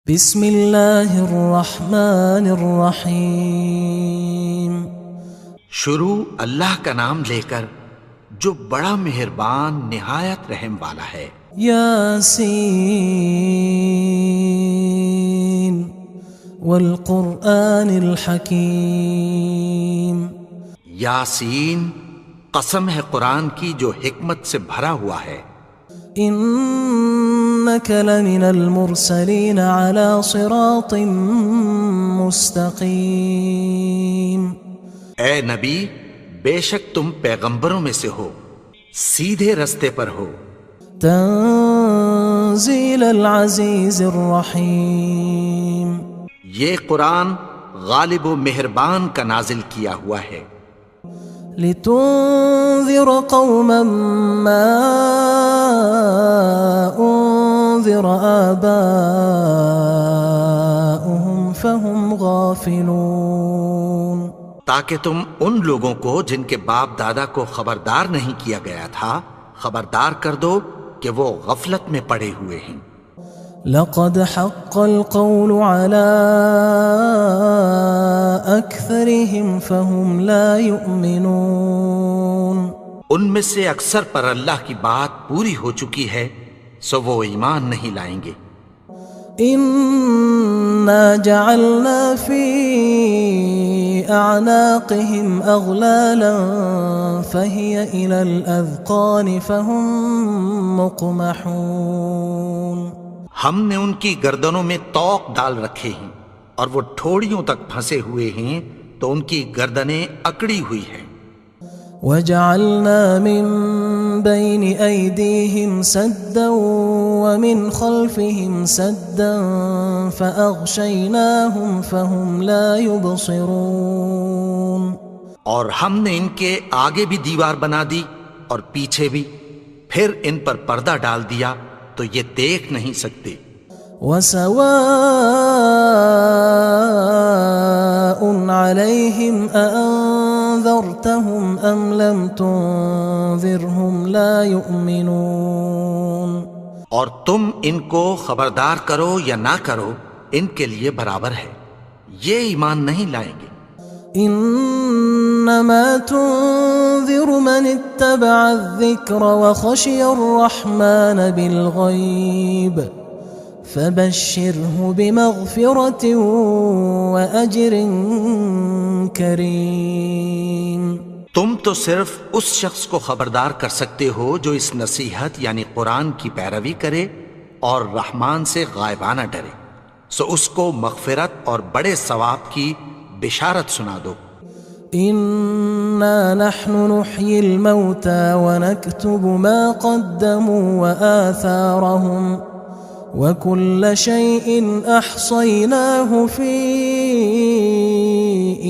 بسم اللہ الرحمن الرحیم۔ شروع اللہ کا نام لے کر جو بڑا مہربان نہایت رحم والا ہے۔ یاسین والقرآن الحکیم۔ یاسین، قسم ہے قرآن کی جو حکمت سے بھرا ہوا ہے۔ انک لمن المرسلین علی صراط مستقیم۔ اے نبی، بے شک تم پیغمبروں میں سے ہو، سیدھے رستے پر ہو۔ تنزیل العزیز الرحیم۔ یہ قرآن غالب و مہربان کا نازل کیا ہوا ہے۔ لتنذر قوما ما انذر آباؤهم فهم غافلون۔ تاکہ تم ان لوگوں کو جن کے باپ دادا کو خبردار نہیں کیا گیا تھا خبردار کر دو کہ وہ غفلت میں پڑے ہوئے ہیں۔ لقد حق القول على أكثرهم فهم لا يؤمنون۔ ان میں سے اکثر پر اللہ کی بات پوری ہو چکی ہے سو وہ ایمان نہیں لائیں گے۔ إنا جعلنا في أعناقهم أغلالا فهي إلى الأذقان فهم مقمحون۔ ہم نے ان کی گردنوں میں طوق ڈال رکھے ہیں اور وہ ٹھوڑیوں تک پھنسے ہوئے ہیں تو ان کی گردنیں اکڑی ہوئی ہیں۔ وجعلنا من بين أيديهم سدا ومن خلفهم سدا فأغشيناهم فهم لا يبصرون۔ اور ہم نے ان کے آگے بھی دیوار بنا دی اور پیچھے بھی، پھر ان پر پردہ ڈال دیا تو یہ دیکھ نہیں سکتے۔ وسواء عليهم أأنذرتهم أم لم تنذرهم لا يؤمنون۔ اور تم ان کو خبردار کرو یا نہ کرو ان کے لیے برابر ہے، یہ ایمان نہیں لائیں گے۔ انما تنذر من اتبع الذکر وخشی الرحمن بالغیب فبشرہ بمغفرۃ واجر کریم۔ تم تو صرف اس شخص کو خبردار کر سکتے ہو جو اس نصیحت یعنی قرآن کی پیروی کرے اور رحمان سے غائبانہ ڈرے، سو اس کو مغفرت اور بڑے ثواب کی بشارت سنا دو۔ انا نحن نحيي الموتى ونكتب ما قدموا وآثارهم وكل شيء احصيناه في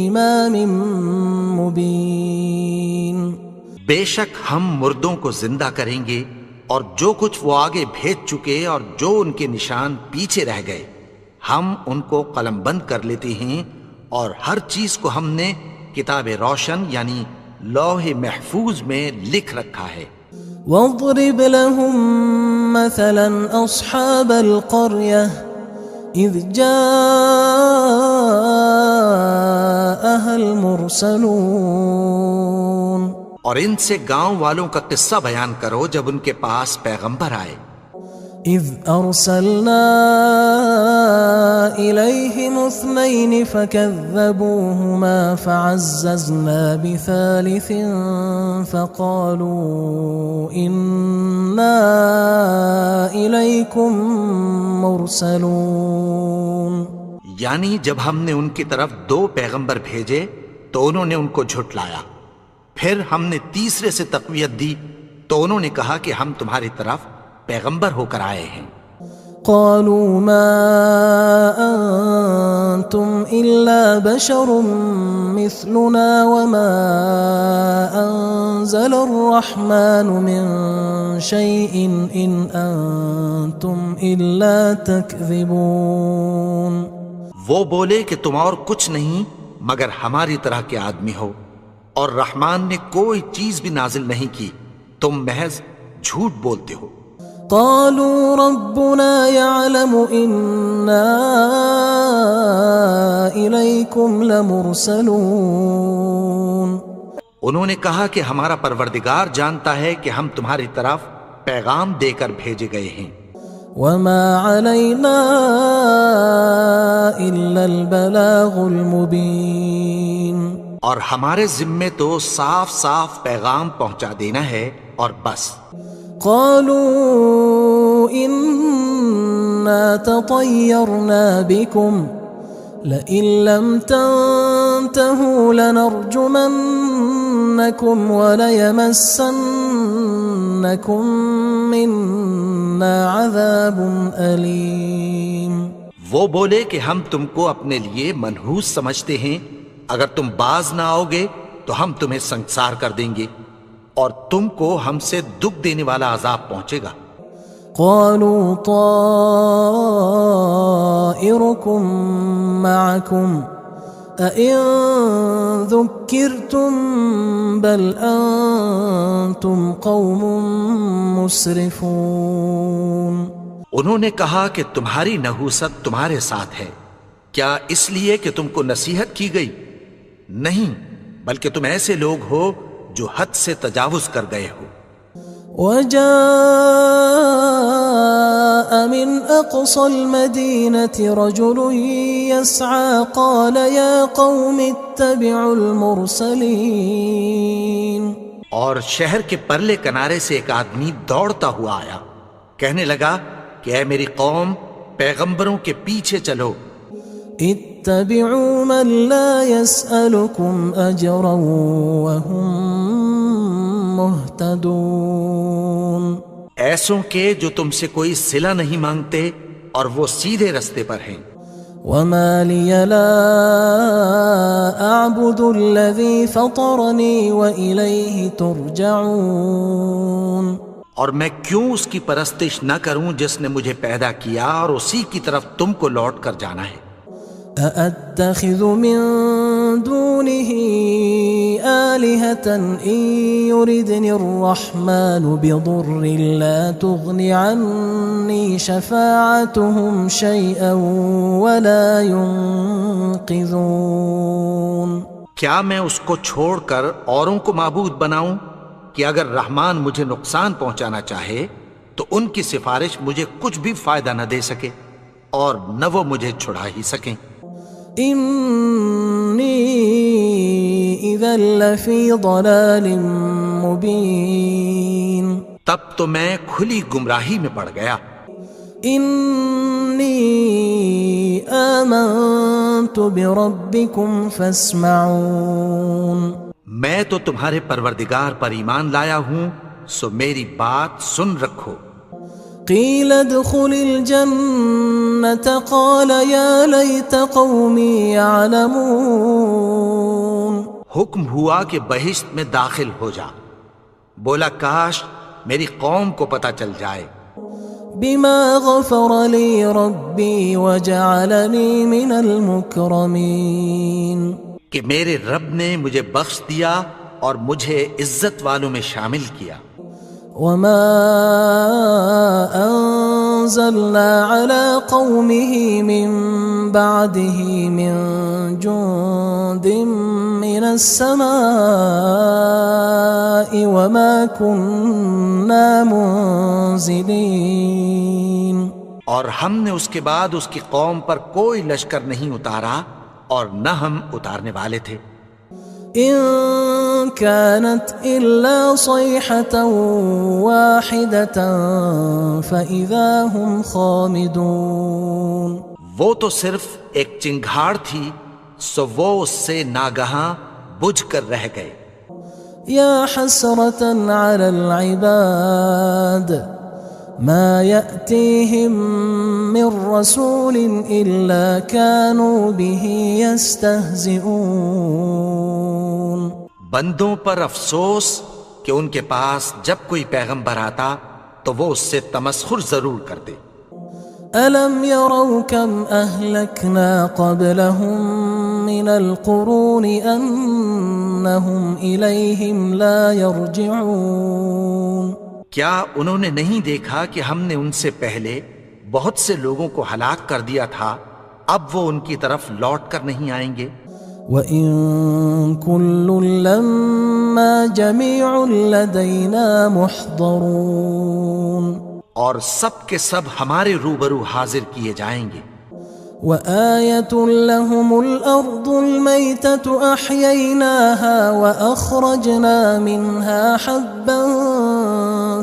امام مبين۔ بے شک ہم مردوں کو زندہ کریں گے اور جو کچھ وہ آگے بھیج چکے اور جو ان کے نشان پیچھے رہ گئے ہم ان کو قلم بند کر لیتے ہیں، اور ہر چیز کو ہم نے کتاب روشن یعنی لوح محفوظ میں لکھ رکھا ہے۔ واضرب لهم مثلا اصحاب القرية اذ جاءها المرسلون۔ اور ان سے گاؤں والوں کا قصہ بیان کرو جب ان کے پاس پیغمبر آئے۔ اذ ارسلنا الیہم اثنین فکذبوہما فعززنا بثالث فقالوا انا الیکم مرسلون۔ یعنی جب ہم نے ان کی طرف 2 پیغمبر بھیجے تو انہوں نے ان کو جھٹلایا، پھر ہم نے تیسرے سے تقویت دی تو انہوں نے کہا کہ ہم تمہاری طرف پیغمبر ہو کر آئے ہیں۔ قالوا ما انتم الا بشر مثلنا وما انزل الرحمن من شيء ان انتم الا تكذبون۔ وہ بولے کہ تم اور کچھ نہیں مگر ہماری طرح کے آدمی ہو، اور رحمان نے کوئی چیز بھی نازل نہیں کی، تم محض جھوٹ بولتے ہو۔ قالوا ربنا يعلم إنا إليكم لمرسلون. انہوں نے کہا کہ ہمارا پروردگار جانتا ہے کہ ہم تمہاری طرف پیغام دے کر بھیجے گئے ہیں. وما علينا إلا البلاغ المبين. اور ہمارے ذمے تو صاف صاف پیغام پہنچا دینا ہے اور بس. قالوا إنا تطيرنا بكم لئن لم تنتهوا لنرجمنكم وليمسنكم منا عذاب أليم. وہ بولے کہ ہم تم کو اپنے لیے منحوس سمجھتے ہیں، اگر تم باز نہ آؤ گے تو ہم تمہیں سنسار کر دیں گے اور تم کو ہم سے دکھ دینے والا عذاب پہنچے گا. قالوا طائركم معكم أئن ذكرتم بل أنتم قوم مسرفون. انہوں نے کہا کہ تمہاری نحوست تمہارے ساتھ ہے، کیا اس لیے کہ تم کو نصیحت کی گئی؟ نہیں، بلکہ تم ایسے لوگ ہو جو حد سے تجاوز کر گئے ہو. وجاء من أقصى المدينة رجل يسعى قال يا قوم اتبعوا المرسلين. اور شہر کے پرلے کنارے سے ایک آدمی دوڑتا ہوا آیا، کہنے لگا کہ اے میری قوم، پیغمبروں کے پیچھے چلو. اتبعوا من لا يسألكم أجرا وهم مهتدون. ایسوں کے جو تم سے کوئی صلہ نہیں مانگتے اور وہ سیدھے رستے پر ہیں. وما لي لا أعبد الذي فطرني وإليه ترجعون. اور میں کیوں اس کی پرستش نہ کروں جس نے مجھے پیدا کیا اور اسی کی طرف تم کو لوٹ کر جانا ہے. أأتخذ من دونه آلهة إن يردني الرحمن بضر لا تغن عني شفاعتهم شيئا ولا ينقذون. کیا میں اس کو چھوڑ کر اوروں کو معبود بناؤں کہ اگر رحمان مجھے نقصان پہنچانا چاہے تو ان کی سفارش مجھے کچھ بھی فائدہ نہ دے سکے اور نہ وہ مجھے چھڑا ہی سکیں. إني إذا لفي ضلال مبين. تب تو میں کھلی گمراہی میں پڑ گیا. إني آمنت بربكم فاسمعون. میں تو تمہارے پروردگار پر ایمان لایا ہوں، سو میری بات سن رکھو. قيل ادخل الجنة قال يا ليت قومي يعلمون. حکم ہوا کہ بہشت میں داخل ہو جا. بولا کاش میری قوم کو پتہ چل جائے. بما غفر لي ربي وجعلني من المكرمين. کہ میرے رب نے مجھے بخش دیا اور مجھے عزت والوں میں شامل کیا. وما أنزلنا على قومه من بعده من جند من السماء وما كنا منزلين. اور ہم نے اس کے بعد اس کی قوم پر کوئی لشکر نہیں اتارا اور نہ ہم اتارنے والے تھے. إن كانت إلا صيحة واحدة فإذا هم خامدون. وہ تو صرف ایک چنگھاڑ تھی، سو وہ اس سے ناگہاں بجھ کر رہ گئے. يا حسرة على العباد ما يأتيهم من رسول إلا كانوا به يستهزئون. بندوں پر افسوس کہ ان کے پاس جب کوئی پیغمبر آتا تو وہ اس سے تمسخر ضرور کرتے. ألم يروا كم أهلكنا قبلهم من القرون أنهم إليهم لا يرجعون. کیا انہوں نے نہیں دیکھا کہ ہم نے ان سے پہلے بہت سے لوگوں کو ہلاک کر دیا تھا، اب وہ ان کی طرف لوٹ کر نہیں آئیں گے؟ وَإِن كُلٌّ لَمَّا جَمِيعٌ لَدَيْنَا مُحْضَرُونَ، اور سب کے سب ہمارے روبرو حاضر کیے جائیں گے۔ وَآيَةٌ لَهُمُ الْأَرْضُ الْمَيْتَةُ أَحْيَيْنَاهَا وَأَخْرَجْنَا مِنْهَا حَبًّا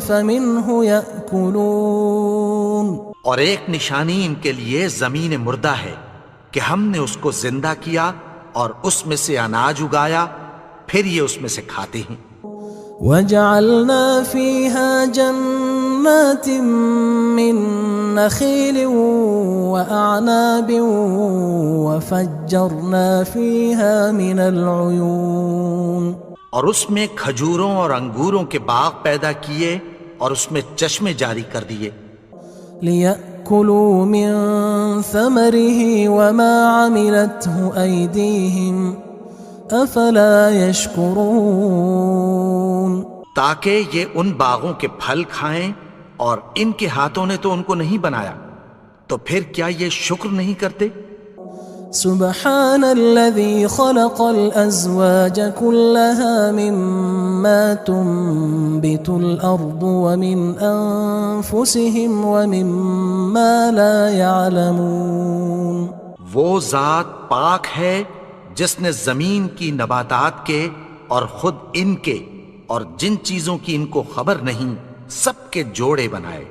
فَمِنْهُ يَأْكُلُونَ، اور ایک نشانی ان کے لیے زمین مردہ ہے کہ ہم نے اس کو زندہ کیا اور اس میں سے اناج اگایا، پھر یہ اس میں سے کھاتے ہیں۔ وَجَعَلْنَا فِيهَا جَنَّاتٍ مِّن نَخِيلٍ وَأَعْنَابٍ وَفَجَّرْنَا فِيهَا مِنَ الْعُيُونِ، اور اس میں کھجوروں اور انگوروں کے باغ پیدا کیے اور اس میں چشمے جاری کر دیے، لِيَأْكُلُوا مِن ثَمَرِهِ وَمَا عَمِلَتْهُ أَيْدِيهِمْ أَفَلَا يَشْكُرُونَ، تاکہ یہ ان باغوں کے پھل کھائیں، اور ان کے ہاتھوں نے تو ان کو نہیں بنایا، تو پھر کیا یہ شکر نہیں کرتے؟ سبحان الذي خلق الأزواج كلها مما تنبت الأرض ومن أنفسهم ومما لا يعلمون، وہ ذات پاک ہے جس نے زمین کی نباتات کے اور خود ان کے اور جن چیزوں کی ان کو خبر نہیں سب کے جوڑے بنائے۔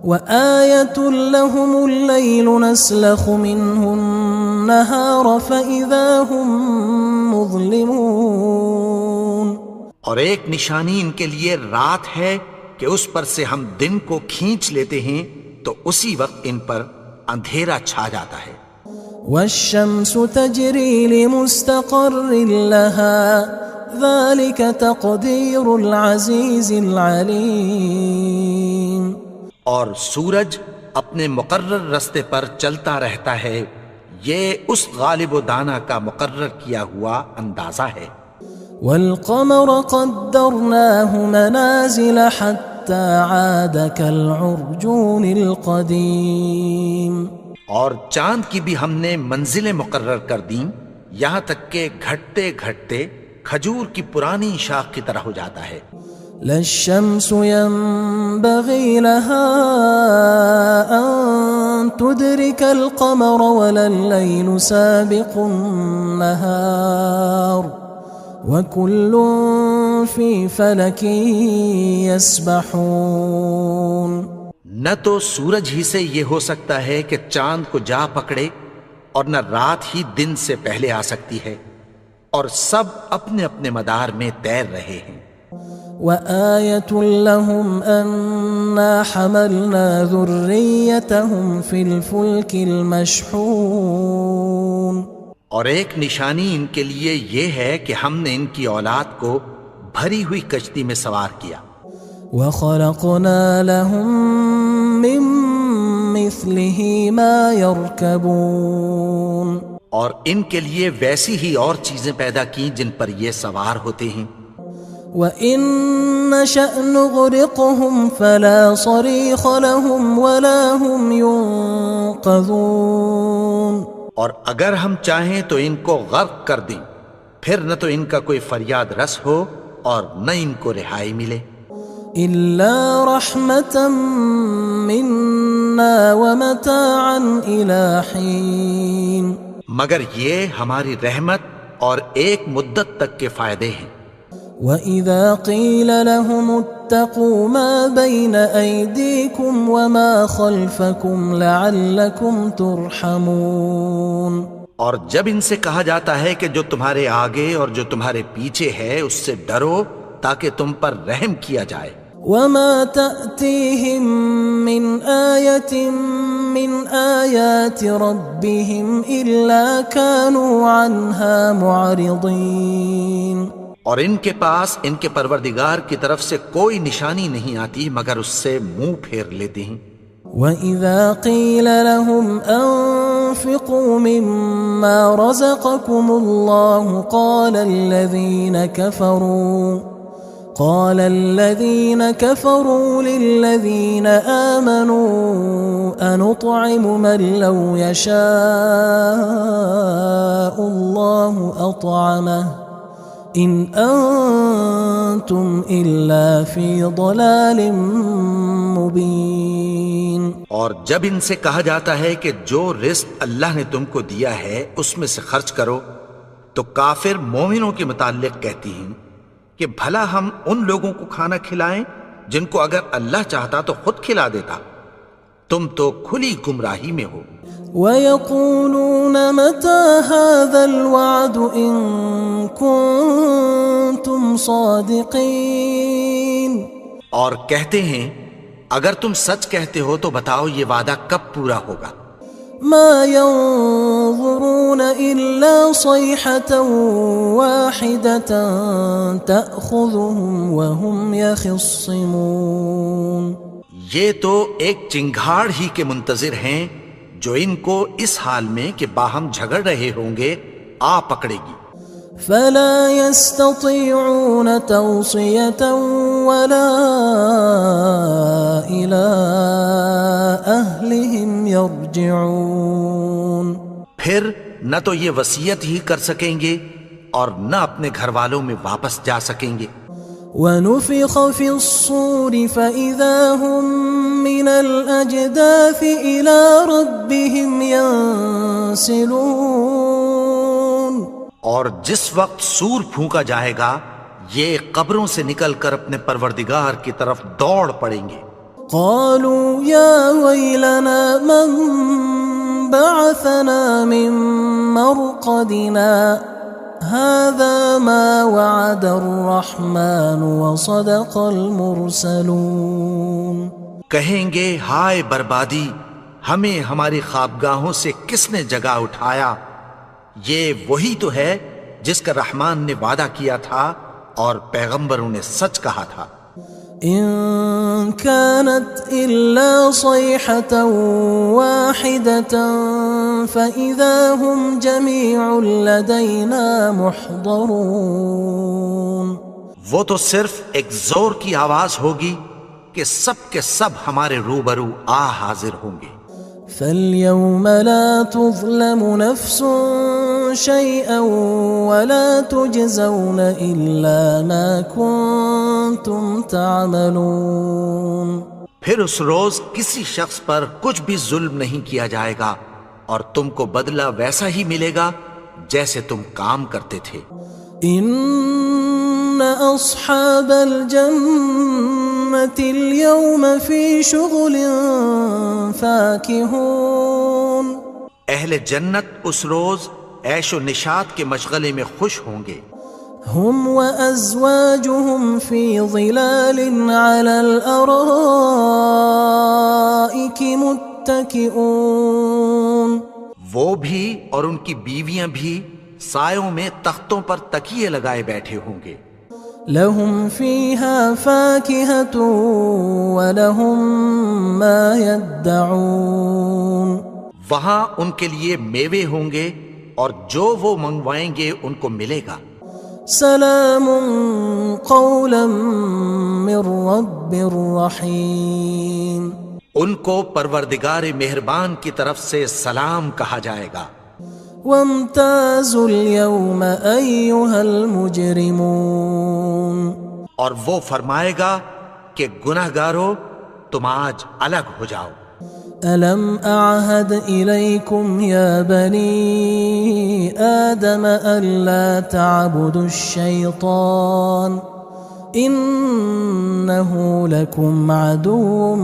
وآية لهم الليل نسلخ منه النهار فإذا هم مظلمون، اور ایک نشانی ان کے لیے رات ہے کہ اس پر سے ہم دن کو کھینچ لیتے ہیں تو اسی وقت ان پر اندھیرا چھا جاتا ہے۔ والشمس تجري لمستقر لها ذلك تقدير العزيز العليم، اور سورج اپنے مقرر رستے پر چلتا رہتا ہے، یہ اس غالب و دانا کا مقرر کیا ہوا اندازہ ہے۔ والقمر قدرناه منازل حتى عاد كالعرجون القديم، اور چاند کی بھی ہم نے منزلیں مقرر کر دیں، یہاں تک کہ گھٹتے گھٹتے کھجور کی پرانی شاخ کی طرح ہو جاتا ہے۔ لا الشمس ينبغي لها أن تدرك القمر ولا الليل سابق النهار وكل في فلك يسبحون، نہ تو سورج ہی سے یہ ہو سکتا ہے کہ چاند کو جا پکڑے، اور نہ رات ہی دن سے پہلے آ سکتی ہے، اور سب اپنے اپنے مدار میں تیر رہے ہیں۔ وآية لهم أنا حملنا ذريتهم في الفلك المشحون، اور ایک نشانی ان کے لیے یہ ہے کہ ہم نے ان کی اولاد کو بھری ہوئی کشتی میں سوار کیا۔ وخلقنا لهم من مثله ما يركبون، اور ان کے لیے ویسی ہی اور چیزیں پیدا کی جن پر یہ سوار ہوتے ہیں۔ وَإِن نَّشَأْ نُغْرِقْهُمْ فَلَا صَرِيخَ لَهُمْ وَلَا هُمْ يُنقَذُونَ، اور اگر ہم چاہیں تو ان کو غرق کر دیں، پھر نہ تو ان کا کوئی فریاد رس ہو اور نہ ان کو رہائی ملے۔ إِلَّا رَحْمَةً مِنَّا وَمَتَاعًا إِلَى حِينٍ، مگر یہ ہماری رحمت اور ایک مدت تک کے فائدے ہیں۔ وَإِذَا قِيلَ لَهُمُ اتَّقُوا مَا بَيْنَ أَيْدِيكُمْ وَمَا خَلْفَكُمْ لَعَلَّكُمْ تُرْحَمُونَ، اور جب ان سے کہا جاتا ہے کہ جو تمہارے آگے اور جو تمہارے پیچھے ہے اس سے ڈرو تاکہ تم پر رحم کیا جائے۔ وَمَا تَأْتِيهِم مِّنْ آيَةٍ مِّنْ آيَاتِ رَبِّهِمْ إِلَّا كَانُوا عَنْهَا مُعْرِضِينَ، اور ان کے پاس ان کے پروردگار کی طرف سے کوئی نشانی نہیں آتی مگر اس سے منہ پھیر لیتے ہیں۔ وَإِذَا قِيلَ لَهُمْ أَنفِقُوا مِمَّا رَزَقَكُمُ اللَّهُ قال الذين كفروا للذين آمنوا أنطعم من لو يشاء الله أطعمه إن أنتم إلا في ضلال مبين. اور جب ان سے کہا جاتا ہے کہ جو رزق اللہ نے تم کو دیا ہے اس میں سے خرچ کرو، تو کافر مومنوں کے متعلق کہتی ہیں کہ بھلا ہم ان لوگوں کو کھانا کھلائیں جن کو اگر اللہ چاہتا تو خود کھلا دیتا. تم تو کھلی گمراہی میں ہو. وَيَقُولُونَ مَتَى هَذَا الْوَعْدُ إِن كُنتُمْ صَادِقِينَ. اور کہتے ہیں اگر تم سچ کہتے ہو تو بتاؤ یہ وعدہ کب پورا ہوگا. مَا يَنظُرُونَ إِلَّا صَيْحَةً وَاحِدَةً تَأْخُذُهُمْ وَهُمْ يَخِصِّمُونَ. یہ تو ایک چنگھاڑ ہی کے منتظر ہیں جو ان کو اس حال میں کہ باہم جھگڑ رہے ہوں گے آ پکڑے گی. فلا يستطيعون توصية ولا إلى أهلهم يرجعون. پھر نہ تو یہ وصیت ہی کر سکیں گے اور نہ اپنے گھر والوں میں واپس جا سکیں گے. ونفخ في الصور فإذا هم من الأجداث إلى ربهم ينسلون. اور جس وقت سور پھونکا جائے گا یہ قبروں سے نکل کر اپنے پروردگار کی طرف دوڑ پڑیں گے. قالوا يا ويلنا من بعثنا من مرقدنا هذا ما وعد الرحمن وصدق المرسلون. کہیں گے ہائے بربادی، ہمیں ہماری خوابگاہوں سے کس نے جگا اٹھایا. یہ وہی تو ہے جس کا رحمان نے وعدہ کیا تھا اور پیغمبروں نے سچ کہا تھا. إن كانت إلا صيحة واحدة فإذا هم جميع لدينا محضرون. وہ تو صرف ایک زور کی آواز ہوگی کہ سب کے سب ہمارے روبرو آ حاضر ہوں گے. فاليوم لا تظلم نفس شيئا ولا تجزون إلا ما كنتم تعملون. پھر اس روز کسی شخص پر کچھ بھی ظلم نہیں کیا جائے گا اور تم کو بدلہ ویسا ہی ملے گا جیسے تم کام کرتے تھے. إن أصحاب الجنة اليوم في شغل فاكهون. اہل جنت اس روز عیش و نشاط کے مشغلے میں خوش ہوں گے. هم وأزواجهم في ظلال على الأرائك متكئون. وہ بھی اور ان کی بیویاں بھی سایوں میں تختوں پر تکیے لگائے بیٹھے ہوں گے. لهم فيها فاكهة ولهم ما يدعون. وہاں ان کے لیے میوے ہوں گے اور جو وہ منگوائیں گے ان کو ملے گا. سلام قولا من رب رحیم. ان کو پروردگار مہربان کی طرف سے سلام کہا جائے گا. وامتازوا اليوم أيها المجرمون. اور وہ فرمائے گا کہ گناہگارو تم آج الگ ہو جاؤ. ألم أعهد إليكم يا بني آدم ألا تعبدوا الشيطان إنه لكم عدو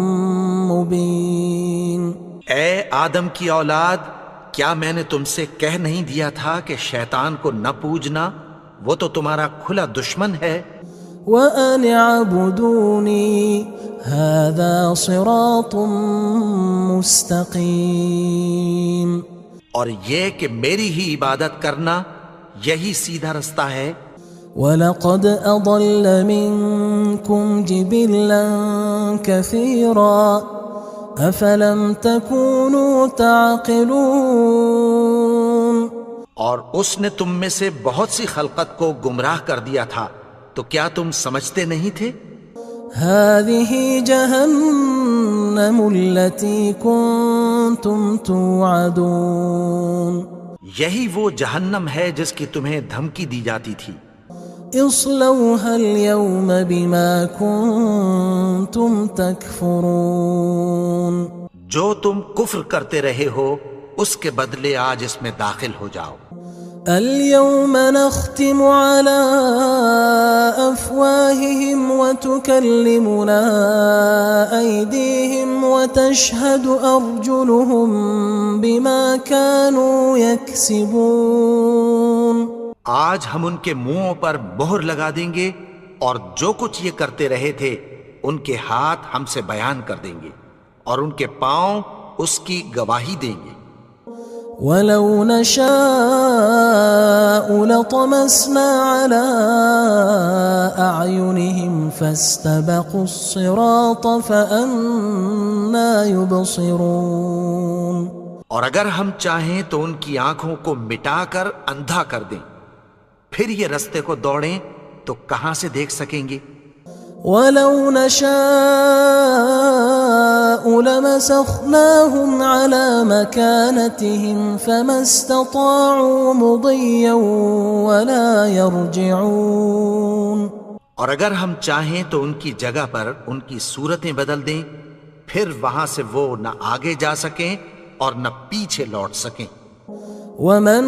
مبين. اے آدم کی اولاد، کیا میں نے تم سے کہہ نہیں دیا تھا کہ شیطان کو نہ پوجنا، وہ تو تمہارا کھلا دشمن ہے. وَأَنِ اعْبُدُونِي هَذَا صِرَاطٌ مُسْتَقِيمٌ. اور یہ کہ میری ہی عبادت کرنا یہی سیدھا رستہ ہے. وَلَقَدْ أَضَلَّ مِنْكُمْ جِبِلًّا كَثِيرًا أَفَلَمْ تَكُونُوا تَعْقِلُونَ. اور اس نے تم میں سے بہت سی خلقت کو گمراہ کر دیا تھا، تو کیا تم سمجھتے نہیں تھے؟ هذه جهنم التي كنتم توعدون یہی وہ جہنم ہے جس کی تمہیں دھمکی دی جاتی تھی۔ اصلوها اليوم بما كنتم تكفرون جو تم کفر کرتے رہے ہو اس کے بدلے آج اس میں داخل ہو جاؤ۔ اليوم نختم على أفواههم وتكلمنا أيديهم وتشهد أرجلهم بما كانوا يكسبون آج ہم ان کے منہوں پر مہر لگا دیں گے اور جو کچھ یہ کرتے رہے تھے ان کے ہاتھ ہم سے بیان کر دیں گے اور ان کے پاؤں اس کی گواہی دیں گے۔ وَلَوْ نَشَاءُ لَطَمَسْنَا عَلَىٰ أَعْيُنِهِمْ فَاسْتَبَقُوا الصِّرَاطَ فَأَنَّىٰ يُبْصِرُونَ اور اگر ہم چاہیں تو ان کی آنکھوں کو مٹا کر اندھا کر دیں، پھر یہ رستے کو دوڑیں تو کہاں سے دیکھ سکیں گے؟ وَلَوْ نَشَاءُ لَمَسَخْنَاهُمْ عَلَىٰ مَكَانَتِهِمْ فَمَا اسْتَطَاعُوا مُضِيًّا وَلَا يَرْجِعُونَ اور اگر ہم چاہیں تو ان کی جگہ پر ان کی صورتیں بدل دیں، پھر وہاں سے وہ نہ آگے جا سکیں اور نہ پیچھے لوٹ سکیں۔ وَمَن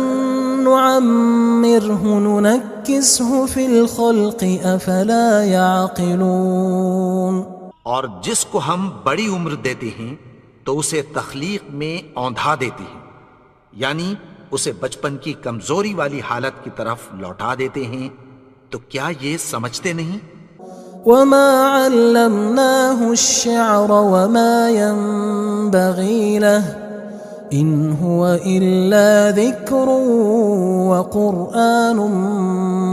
نُعَمِّرْهُ نُنَكِّسْهُ فِي الْخَلْقِ أَفَلَا يَعْقِلُونَ اور جس کو ہم بڑی عمر دیتے ہیں تو اسے تخلیق میں اوندھا دیتے ہیں، یعنی اسے بچپن کی کمزوری والی حالت کی طرف لوٹا دیتے ہیں، تو کیا یہ سمجھتے نہیں؟ وَمَا عَلَّمْنَاهُ الشِّعْرَ وَمَا يَنبَغِي لَهُ إِنْ هُوَ إِلَّا ذِكْرٌ وَقُرْآنٌ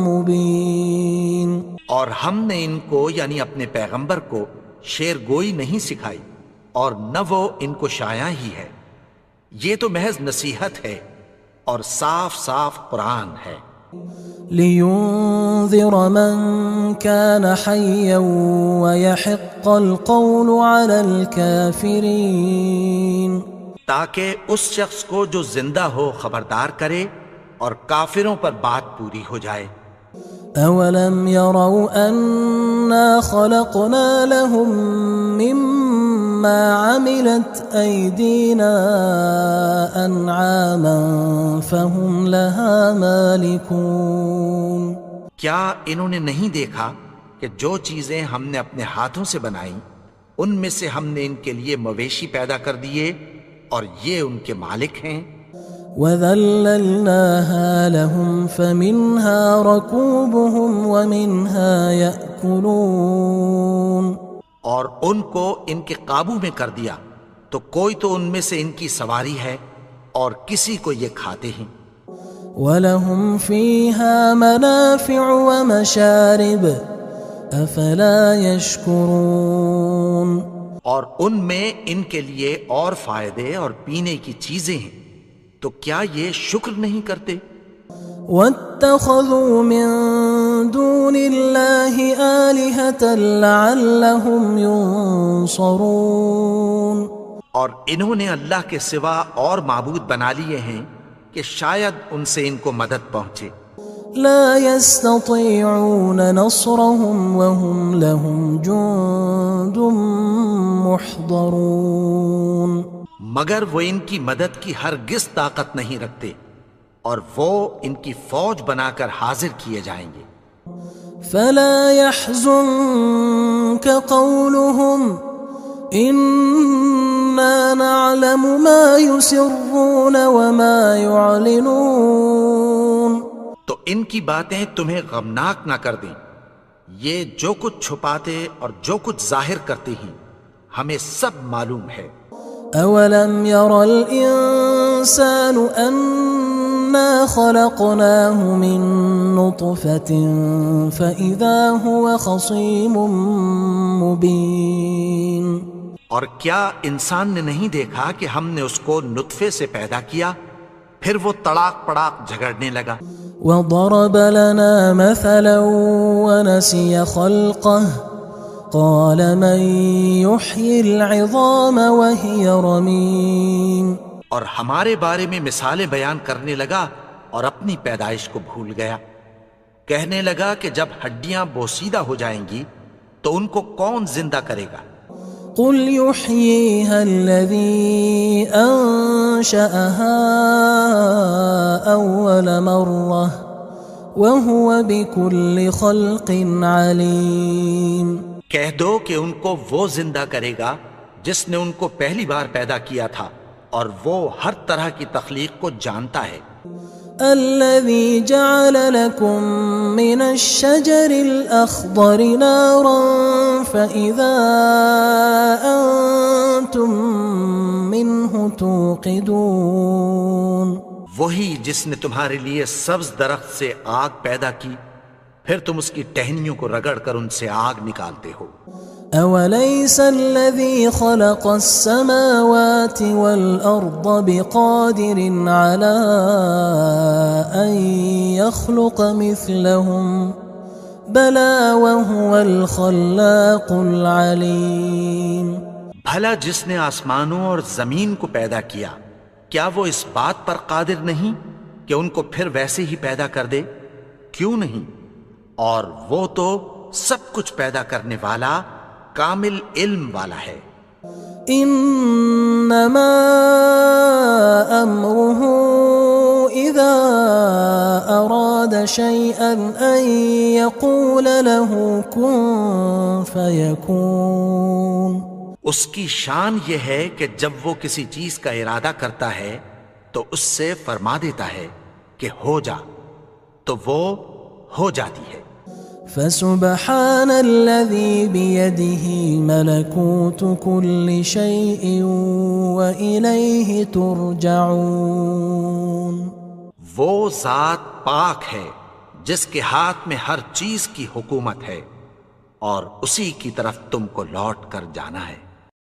مُبِينٌ اور ہم نے ان کو یعنی اپنے پیغمبر کو شعر گوئی نہیں سکھائی اور نہ وہ ان کو شایع ہی ہے، یہ تو محض نصیحت ہے اور صاف صاف قرآن ہے۔ لِيُنذِرَ مَن كَانَ حَيًّا وَيَحِقَّ الْقَوْلُ عَلَى الْكَافِرِينَ تاکہ اس شخص کو جو زندہ ہو خبردار کرے اور کافروں پر بات پوری ہو جائے۔ أَوَلَمْ يَرَوْا أَنَّا خَلَقْنَا لَهُم مِّمَّا عَمِلَتْ أَيْدِينَا أَنْعَامًا فَهُمْ لَهَا مَالِكُونَ کیا انہوں نے نہیں دیکھا کہ جو چیزیں ہم نے اپنے ہاتھوں سے بنائیں ان میں سے ہم نے ان کے لیے مویشی پیدا کر دیے اور یہ ان کے مالک ہیں۔ وَذَلَّلْنَاهَا لَهُمْ فَمِنْهَا رَكُوبُهُمْ وَمِنْهَا يَأْكُلُونَ اور ان کو ان کے قابو میں کر دیا تو کوئی تو ان میں سے ان کی سواری ہے اور کسی کو یہ کھاتے ہیں۔ وَلَهُمْ فِيهَا مَنَافِعُ وَمَشَارِبُ أَفَلَا يَشْكُرُونَ اور ان میں ان کے لیے اور فائدے اور پینے کی چیزیں ہیں، تو کیا یہ شکر نہیں کرتے؟ وَاتَّخَذُوا مِن دُونِ اللَّهِ آلِهَةً لَعَلَّهُمْ يُنصَرُونَ اور انہوں نے اللہ کے سوا اور معبود بنا لیے ہیں کہ شاید ان سے ان کو مدد پہنچے۔ لا يستطيعون نصرهم وهم لهم جند محضرون مگر وہ ان کی مدد کی ہرگز طاقت نہیں رکھتے اور وہ ان کی فوج بنا کر حاضر کیے جائیں گے۔ فلا يحزنك قولهم إنا نعلم ما يسرون وما يعلنون تو ان کی باتیں تمہیں غمناک نہ کر دیں، یہ جو کچھ چھپاتے اور جو کچھ ظاہر کرتے ہیں ہمیں سب معلوم ہے۔ أولم ير الإنسان أنا خلقناه من نطفة فإذا هو خصيم مبين اور کیا انسان نے نہیں دیکھا کہ ہم نے اس کو نطفے سے پیدا کیا، پھر وہ تڑاک پڑاک جھگڑنے لگا۔ وضرب لنا مثلا ونسي خلقه قال من يحيي العظام وهي رميم اور ہمارے بارے میں مثالیں بیان کرنے لگا اور اپنی پیدائش کو بھول گیا۔ کہنے لگا کہ جب ہڈیاں بوسیدہ ہو جائیں گی تو ان کو کون زندہ کرے گا؟ قل يحييها الذي أنشأها أول مرة وهو بكل خلق عليم۔ کہہ دو کہ ان کو وہ زندہ کرے گا جس نے ان کو پہلی بار پیدا کیا تھا اور وہ ہر طرح کی تخلیق کو جانتا ہے۔ الذي جعل لكم من الشجر الأخضر نارا فإذا أنتم منه توقدون۔ وہی جس نے تمہارے لیے سبز درخت سے آگ پیدا کی، پھر تم اس کی ٹہنیوں کو رگڑ کر ان سے آگ نکالتے ہو۔ أوليس الذي خلق السماوات والأرض بقادر على أن يخلق مثلهم بلى وهو الخلاق العليم۔ بھلا جس نے آسمانوں اور زمین کو پیدا کیا، کیا وہ اس بات پر قادر نہیں کہ ان کو پھر ویسے ہی پیدا کر دے؟ کیوں نہیں؟ اور وہ تو سب کچھ پیدا کرنے والا، کامل علم والا ہے۔ انما امره اذا اراد شيئا ان يقول له كن فيكون۔ اس کی شان یہ ہے کہ جب وہ کسی چیز کا ارادہ کرتا ہے تو اس سے فرما دیتا ہے کہ ہو جا، تو وہ ہو جاتی ہے۔ فسبحان الذي بيده ملكوت كل شيء وإليه ترجعون۔ وہ ذات پاک ہے جس کے ہاتھ میں ہر چیز کی حکومت ہے اور اسی کی طرف تم کو لوٹ کر جانا ہے۔